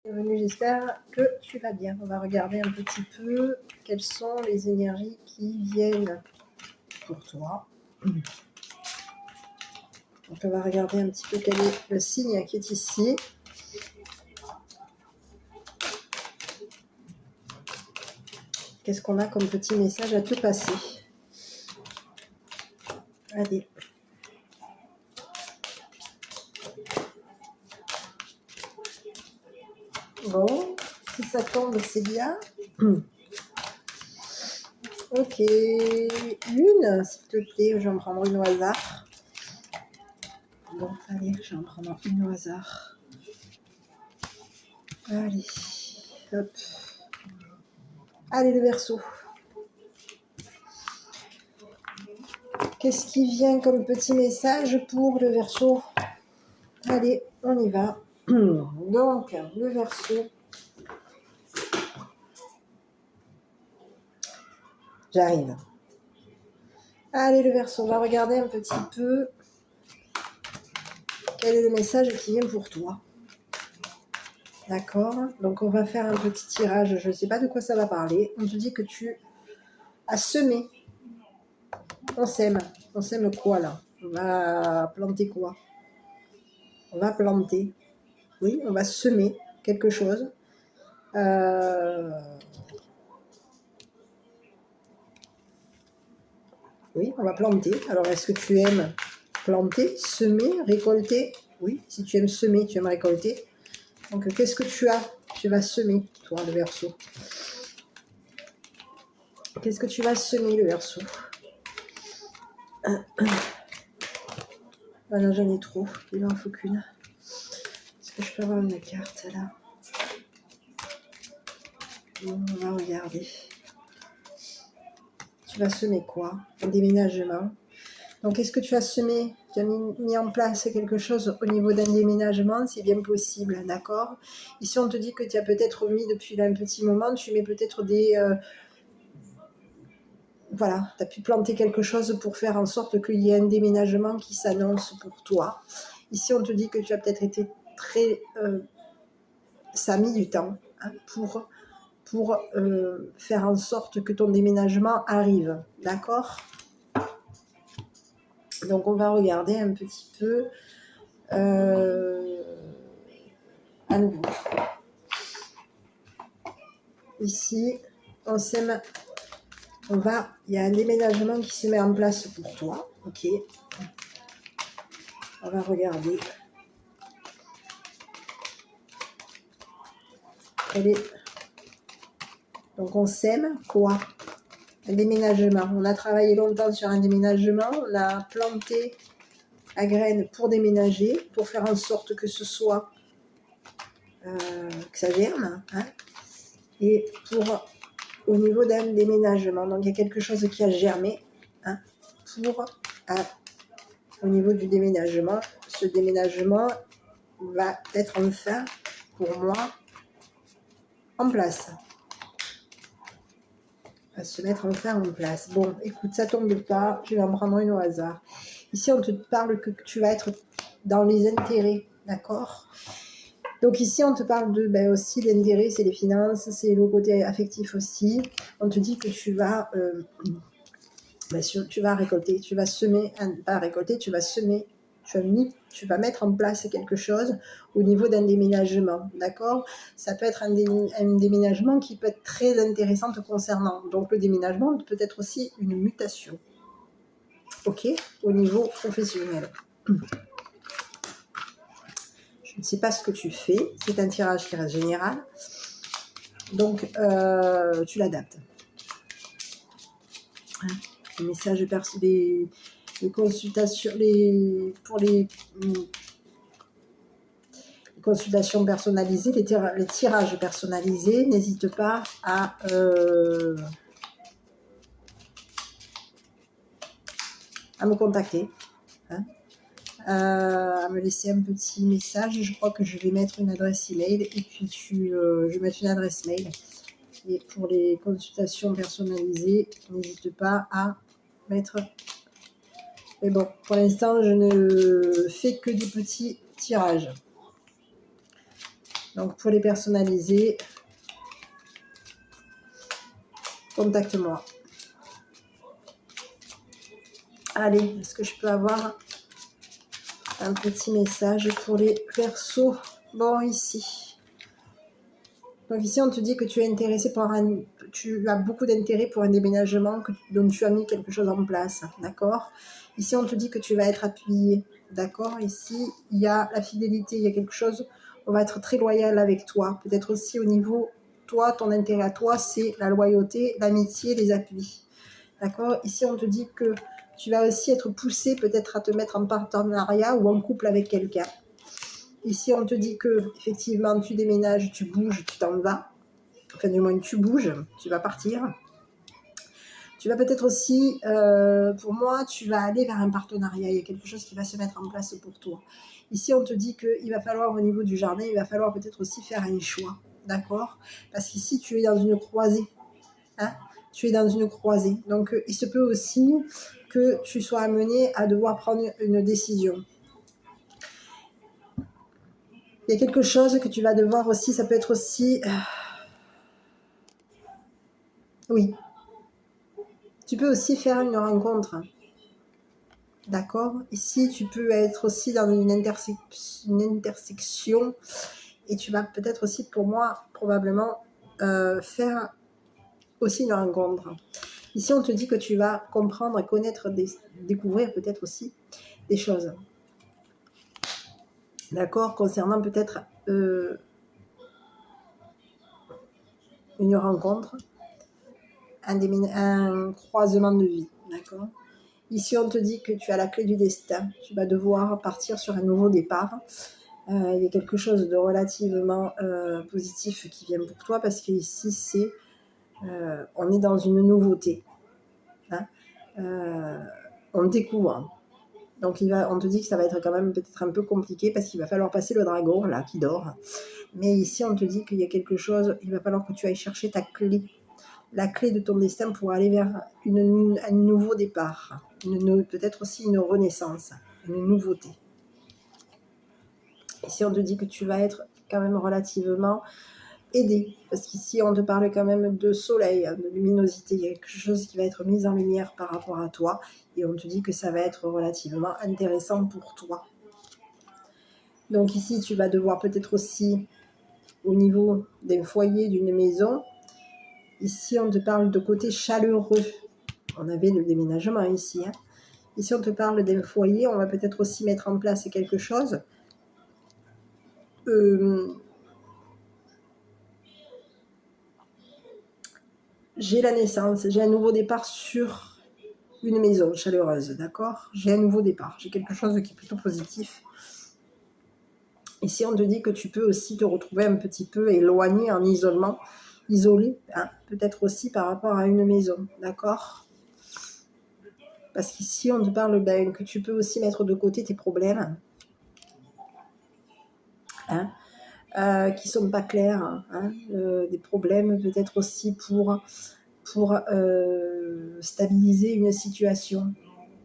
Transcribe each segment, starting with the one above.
Bienvenue, j'espère que tu vas bien. On va regarder un petit peu quelles sont les énergies qui viennent pour toi. Donc on va regarder un petit peu quel est le signe qui est ici. Qu'est-ce qu'on a comme petit message à te passer? Allez. Bon, si ça tombe, c'est bien. Ok. Une, s'il te plaît, je vais en prendre une au hasard. Bon, allez, je vais en prendre une au hasard. Allez, hop. Allez, le Verseau. Qu'est-ce qui vient comme petit message pour le Verseau? Allez, on y va. Donc, le Verseau. J'arrive. Allez, le Verseau, on va regarder un petit peu quel est le message qui vient pour toi. D'accord? Donc, on va faire un petit tirage. Je ne sais pas de quoi ça va parler. On te dit que tu as semé. On sème. On sème quoi, là? On va planter quoi? On va planter. Oui, on va semer quelque chose. Oui, on va planter. Alors, est-ce que tu aimes planter, semer, récolter? Oui, si tu aimes semer, tu aimes récolter. Donc, qu'est-ce que tu as? Tu vas semer, toi, le Verseau. Qu'est-ce que tu vas semer, le Verseau? Ah non, j'en ai trop. Il m'en faut qu'une. Est-ce que je peux avoir une carte, là? Bon, on va regarder. Tu vas semer quoi? Un déménagement. Donc, est-ce que tu as semé? Tu as mis en place quelque chose au niveau d'un déménagement? C'est bien possible, d'accord? Ici, on te dit que tu as peut-être mis depuis un petit moment, tu mets peut-être des... voilà, tu as pu planter quelque chose pour faire en sorte qu'il y ait un déménagement qui s'annonce pour toi. Ici, on te dit que tu as peut-être été très... ça a mis du temps, hein, pour faire en sorte que ton déménagement arrive, d'accord? Donc, on va regarder un petit peu à nouveau. Ici, on sème, il y a un déménagement qui se met en place pour toi, ok? On va regarder. Donc, on sème quoi? Un déménagement. On a travaillé longtemps sur un déménagement. On a planté la graine pour déménager, pour faire en sorte que ce soit, que ça germe, hein, et pour, au niveau d'un déménagement. Donc, il y a quelque chose qui a germé, hein, au niveau du déménagement. Ce déménagement va être enfin, pour moi, en place. Va se mettre enfin en place. Bon, écoute, ça tombe pas. Je vais en prendre une au hasard. Ici, on te parle que tu vas être dans les intérêts, d'accord? Donc ici, on te parle de, aussi l'intérêt, c'est les finances, c'est le côté affectif aussi. On te dit que tu vas, tu vas récolter, tu vas semer, pas récolter, tu vas semer, tu vas mettre en place quelque chose au niveau d'un déménagement, d'accord? Ça peut être un déménagement qui peut être très intéressant te concernant. Donc le déménagement peut être aussi une mutation, ok? Au niveau professionnel. Je ne sais pas ce que tu fais, c'est un tirage qui reste général, donc tu l'adaptes. Les messages les consultations, pour les consultations personnalisées, les tirages personnalisés, n'hésite pas à me contacter, hein, à me laisser un petit message. Je crois que je vais mettre une adresse email et puis je vais mettre une adresse mail. Et pour les consultations personnalisées, n'hésite pas à mettre... Mais bon, pour l'instant, je ne fais que des petits tirages. Donc, pour les personnaliser, contacte-moi. Allez, est-ce que je peux avoir un petit message pour les Verseaux? Bon, ici. Donc ici, on te dit que tu es intéressé par tu as beaucoup d'intérêt pour un déménagement, dont tu as mis quelque chose en place, d'accord? Ici, on te dit que tu vas être appuyé, d'accord? Ici, il y a la fidélité, il y a quelque chose, on va être très loyal avec toi. Peut-être aussi au niveau, toi, ton intérêt à toi, c'est la loyauté, l'amitié, les appuis, d'accord? Ici, on te dit que tu vas aussi être poussé peut-être à te mettre en partenariat ou en couple avec quelqu'un. Ici, on te dit que effectivement, tu déménages, tu bouges, tu t'en vas. Enfin, du moins, tu bouges, tu vas partir. Tu vas peut-être aussi, pour moi, tu vas aller vers un partenariat. Il y a quelque chose qui va se mettre en place pour toi. Ici, on te dit qu'il va falloir, au niveau du jardin, il va falloir peut-être aussi faire un choix. D'accord? Parce qu'ici, tu es dans une croisée. Hein? Tu es dans une croisée. Donc, il se peut aussi que tu sois amené à devoir prendre une décision. Il y a quelque chose que tu vas devoir aussi, ça peut être aussi... Oui. Tu peux aussi faire une rencontre. D'accord? Ici, tu peux être aussi dans une intersection et tu vas peut-être aussi, pour moi, probablement, faire aussi une rencontre. Ici, on te dit que tu vas comprendre et connaître, découvrir peut-être aussi des choses. D'accord? Concernant peut-être une rencontre, un croisement de vie. D'accord? Ici, on te dit que tu as la clé du destin. Tu vas devoir partir sur un nouveau départ. Il y a quelque chose de relativement positif qui vient pour toi parce qu'ici, on est dans une nouveauté. Hein. On découvre. Donc, on te dit que ça va être quand même peut-être un peu compliqué parce qu'il va falloir passer le dragon, là, qui dort. Mais ici, on te dit qu'il y a quelque chose, il va falloir que tu ailles chercher ta clé. La clé de ton destin pour aller vers un nouveau départ. Peut-être aussi une renaissance, une nouveauté. Ici, on te dit que tu vas être quand même relativement aidé, parce qu'ici, on te parle quand même de soleil, de luminosité. Il y a quelque chose qui va être mis en lumière par rapport à toi, et on te dit que ça va être relativement intéressant pour toi. Donc ici, tu vas devoir peut-être aussi, au niveau d'un foyer, d'une maison, ici, on te parle de côté chaleureux. On avait le déménagement ici. Hein. Ici, on te parle d'un foyer. On va peut-être aussi mettre en place quelque chose. J'ai la naissance. J'ai un nouveau départ sur une maison chaleureuse. D'accord? J'ai un nouveau départ. J'ai quelque chose qui est plutôt positif. Ici, on te dit que tu peux aussi te retrouver un petit peu éloigné, en isolement. Isolé, hein, peut-être aussi par rapport à une maison. D'accord? Parce qu'ici, on te parle que tu peux aussi mettre de côté tes problèmes. Hein, qui ne sont pas clairs. Hein, des problèmes peut-être aussi pour stabiliser une situation.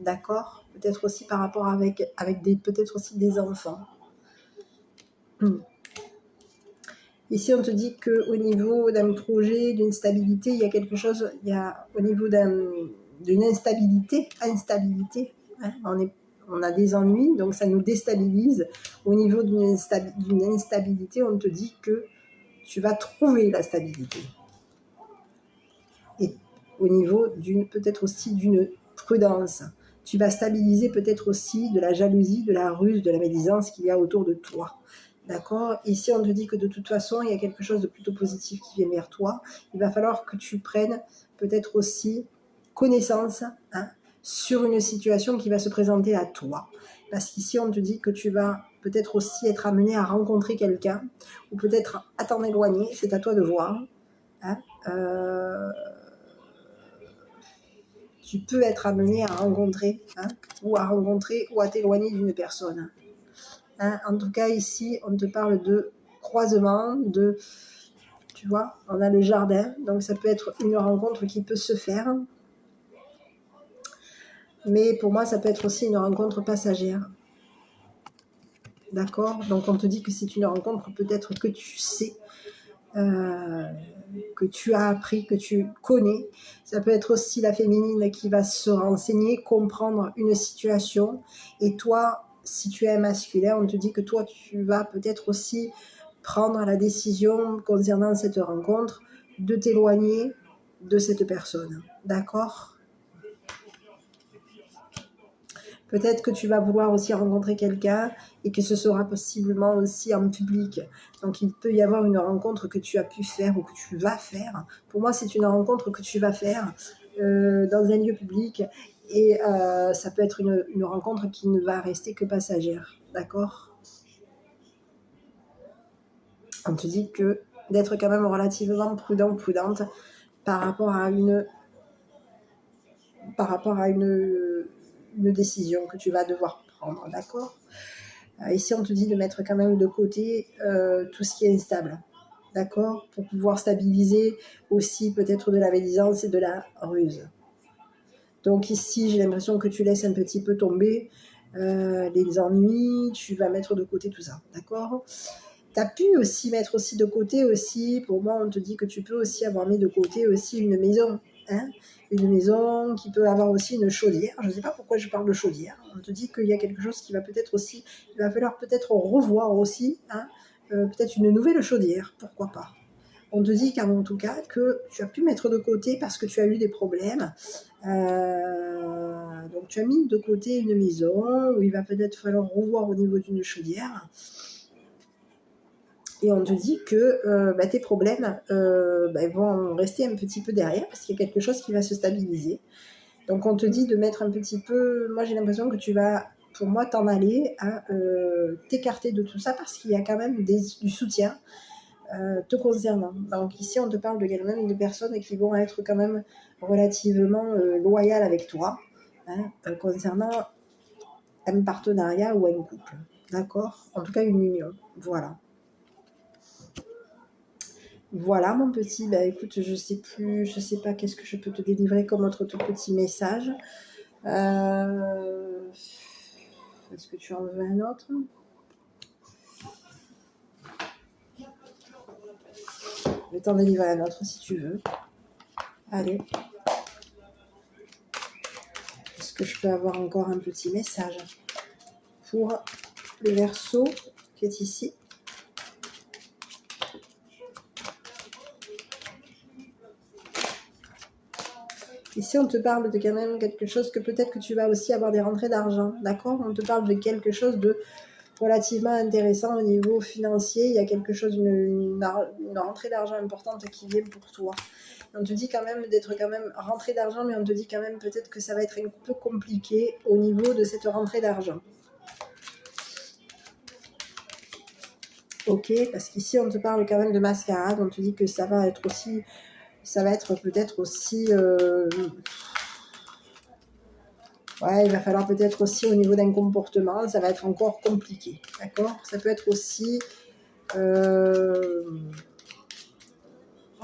D'accord? Peut-être aussi par rapport avec peut-être aussi des enfants. Ici, on te dit qu'au niveau d'un projet, d'une stabilité, il y a quelque chose, au niveau d'une instabilité, hein, on a des ennuis, donc ça nous déstabilise. Au niveau d'une instabilité, on te dit que tu vas trouver la stabilité. Et au niveau peut-être aussi d'une prudence, tu vas stabiliser peut-être aussi de la jalousie, de la ruse, de la médisance qu'il y a autour de toi. D'accord? Ici, on te dit que de toute façon, il y a quelque chose de plutôt positif qui vient vers toi. Il va falloir que tu prennes peut-être aussi connaissance, hein, sur une situation qui va se présenter à toi. Parce qu'ici, on te dit que tu vas peut-être aussi être amené à rencontrer quelqu'un ou peut-être à t'en éloigner. C'est à toi de voir. Hein. Tu peux être amené à rencontrer, hein, ou à t'éloigner d'une personne. Hein, en tout cas, ici, on te parle de croisement, tu vois, on a le jardin, donc ça peut être une rencontre qui peut se faire. Mais pour moi, ça peut être aussi une rencontre passagère. d'accord? Donc on te dit que c'est une rencontre peut-être que tu sais, que tu as appris, que tu connais. Ça peut être aussi la féminine qui va se renseigner, comprendre une situation. Et toi, si tu es un masculin, on te dit que toi, tu vas peut-être aussi prendre la décision concernant cette rencontre de t'éloigner de cette personne. D'accord? Peut-être que tu vas vouloir aussi rencontrer quelqu'un et que ce sera possiblement aussi en public. Donc il peut y avoir une rencontre que tu as pu faire ou que tu vas faire. Pour moi, c'est une rencontre que tu vas faire dans un lieu public et ça peut être une rencontre qui ne va rester que passagère. D'accord? On te dit que d'être quand même relativement prudent, prudente par rapport à une décision que tu vas devoir prendre, d'accord? Ici, on te dit de mettre quand même de côté tout ce qui est instable, d'accord? Pour pouvoir stabiliser aussi peut-être de la médisance et de la ruse. Donc ici, j'ai l'impression que tu laisses un petit peu tomber les ennuis, tu vas mettre de côté tout ça, d'accord? Tu as pu aussi mettre aussi de côté aussi, pour moi, on te dit que tu peux aussi avoir mis de côté aussi une maison, hein, une maison qui peut avoir aussi une chaudière. Je ne sais pas pourquoi je parle de chaudière. On te dit qu'il y a quelque chose qui va peut-être aussi, il va falloir peut-être revoir aussi, hein, peut-être une nouvelle chaudière, pourquoi pas. On te dit en tout cas que tu as pu mettre de côté parce que tu as eu des problèmes. Donc tu as mis de côté une maison où il va peut-être falloir revoir au niveau d'une chaudière. Et on te dit que tes problèmes vont rester un petit peu derrière parce qu'il y a quelque chose qui va se stabiliser. Donc on te dit de mettre un petit peu, moi j'ai l'impression que tu vas, pour moi, t'en aller à t'écarter de tout ça parce qu'il y a quand même du soutien te concernant. Donc ici on te parle de quand même de personnes qui vont être quand même relativement loyales avec toi, hein, concernant un partenariat ou un couple. D'accord? En tout cas une union. Voilà. Voilà mon petit, bah écoute, je sais pas qu'est-ce que je peux te délivrer comme autre tout petit message. Est-ce que tu en veux un autre? Je vais t'en délivrer un autre si tu veux. Allez. Est-ce que je peux avoir encore un petit message pour le Verseau qui est ici? Ici, on te parle de quand même quelque chose que peut-être que tu vas aussi avoir des rentrées d'argent, d'accord? On te parle de quelque chose de relativement intéressant au niveau financier. Il y a quelque chose, une rentrée d'argent importante qui vient pour toi. On te dit quand même d'être quand même rentrée d'argent, mais on te dit quand même peut-être que ça va être un peu compliqué au niveau de cette rentrée d'argent. Ok, parce qu'ici on te parle quand même de mascarade, on te dit que ça va être aussi, ça va être peut-être aussi, ouais, il va falloir peut-être aussi au niveau d'un comportement, ça va être encore compliqué, d'accord? Ça peut être aussi, on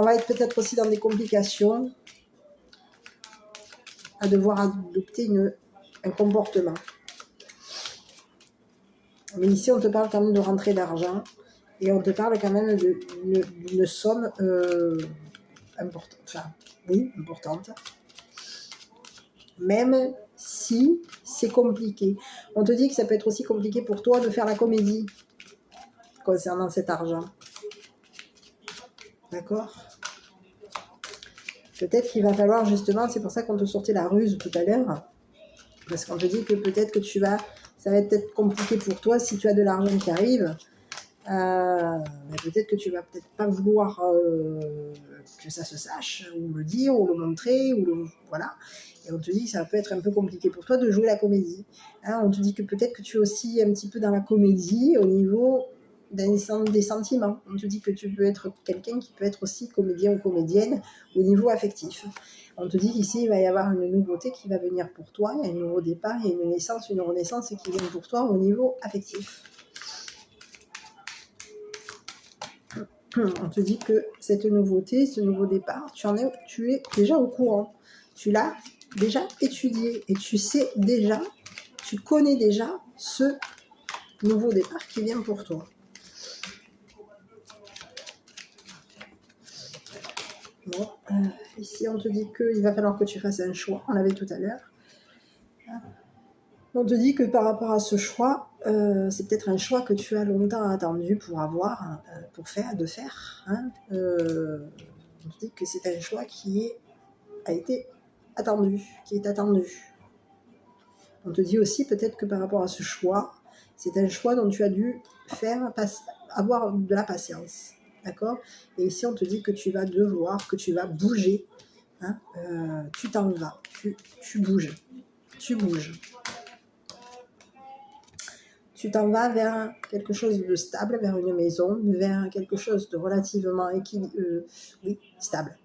va être peut-être aussi dans des complications à devoir adopter un comportement. Mais ici on te parle quand même de rentrée d'argent et on te parle quand même d'une somme importante, enfin oui, importante. Même si c'est compliqué. On te dit que ça peut être aussi compliqué pour toi de faire la comédie concernant cet argent. D'accord? Peut-être qu'il va falloir justement, c'est pour ça qu'on te sortait la ruse tout à l'heure, parce qu'on te dit que peut-être que ça va être peut-être compliqué pour toi si tu as de l'argent qui arrive. Mais peut-être que tu vas peut-être pas vouloir que ça se sache, ou le dire, ou le montrer, voilà. Et on te dit que ça peut être un peu compliqué pour toi de jouer la comédie. Hein, on te dit que peut-être que tu es aussi un petit peu dans la comédie au niveau des sentiments. On te dit que tu peux être quelqu'un qui peut être aussi comédien ou comédienne au niveau affectif. On te dit qu'ici, il va y avoir une nouveauté qui va venir pour toi, il y a un nouveau départ, il y a une naissance, une renaissance qui vient pour toi au niveau affectif. On te dit que cette nouveauté, ce nouveau départ, tu es déjà au courant. Tu l'as déjà étudié et tu sais déjà, tu connais déjà ce nouveau départ qui vient pour toi. Bon, ici, on te dit qu'il va falloir que tu fasses un choix. On l'avait tout à l'heure. On te dit que par rapport à ce choix, c'est peut-être un choix que tu as longtemps attendu pour avoir, de faire. Hein. On te dit que c'est un choix qui a été attendu, qui est attendu. On te dit aussi peut-être que par rapport à ce choix, c'est un choix dont tu as dû avoir de la patience. D'accord? Et ici, on te dit que tu vas bouger. Hein, tu t'en vas, tu bouges. Tu bouges. Tu t'en vas vers quelque chose de stable, vers une maison, vers quelque chose de relativement stable.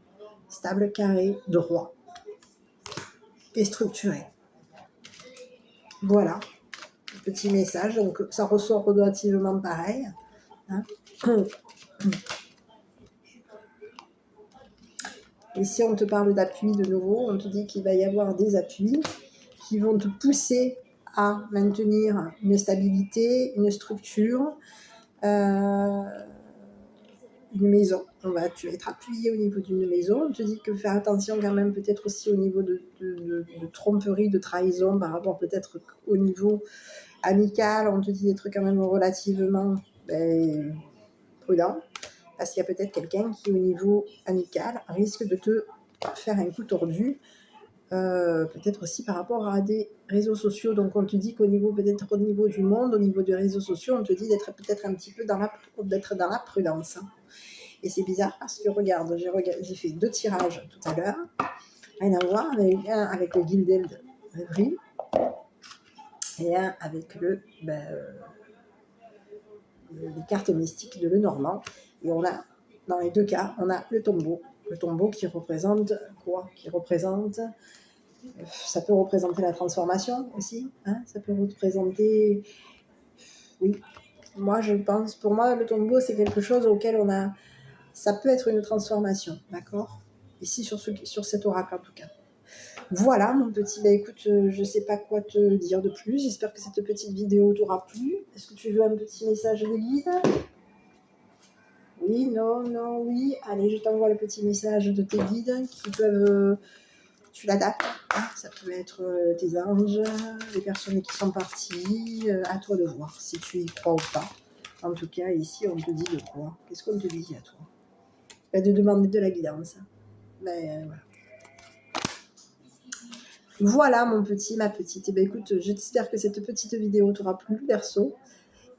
Stable, carré, droit et structuré. Voilà, petit message. Donc, ça ressort relativement pareil. Hein. Ici, on te parle d'appui de nouveau. On te dit qu'il va y avoir des appuis qui vont te pousser à maintenir une stabilité, une structure, une maison. Tu vas être appuyé au niveau d'une maison. On te dit que faire attention quand même peut-être aussi au niveau de tromperie, de trahison par rapport peut-être au niveau amical. On te dit d'être quand même relativement prudent parce qu'il y a peut-être quelqu'un qui au niveau amical risque de te faire un coup tordu. Peut-être aussi par rapport à des réseaux sociaux. Donc on te dit qu'au niveau peut-être au niveau du monde, au niveau des réseaux sociaux, on te dit d'être peut-être un petit peu dans la prudence. Hein. Et c'est bizarre parce que regarde, j'ai fait 2 tirages tout à l'heure. Rien à voir, un avec le Gilded Rêverie et un avec les cartes mystiques de Lenormand. Et on a, dans les 2 cas, on a le tombeau. Le tombeau qui représente quoi? Ça peut représenter la transformation aussi, hein, ça peut représenter, oui, moi je pense, pour moi le tombeau c'est quelque chose auquel ça peut être une transformation, d'accord, ici sur cet oracle en tout cas. Voilà mon petit, écoute, je sais pas quoi te dire de plus, j'espère que cette petite vidéo t'aura plu. Est-ce que tu veux un petit message de guide? Oui, non, oui, allez, je t'envoie le petit message de tes guides qui peuvent... Tu l'adaptes, hein, ça peut être tes anges, les personnes qui sont parties, à toi de voir si tu y crois ou pas. En tout cas, ici, on te dit de quoi? Qu'est-ce qu'on te dit à toi? De demander de la guidance. Voilà. Voilà, mon petit, ma petite. Écoute, j'espère que cette petite vidéo t'aura plu, perso.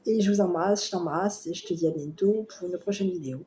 Et je vous embrasse, je t'embrasse, et je te dis à bientôt pour une prochaine vidéo.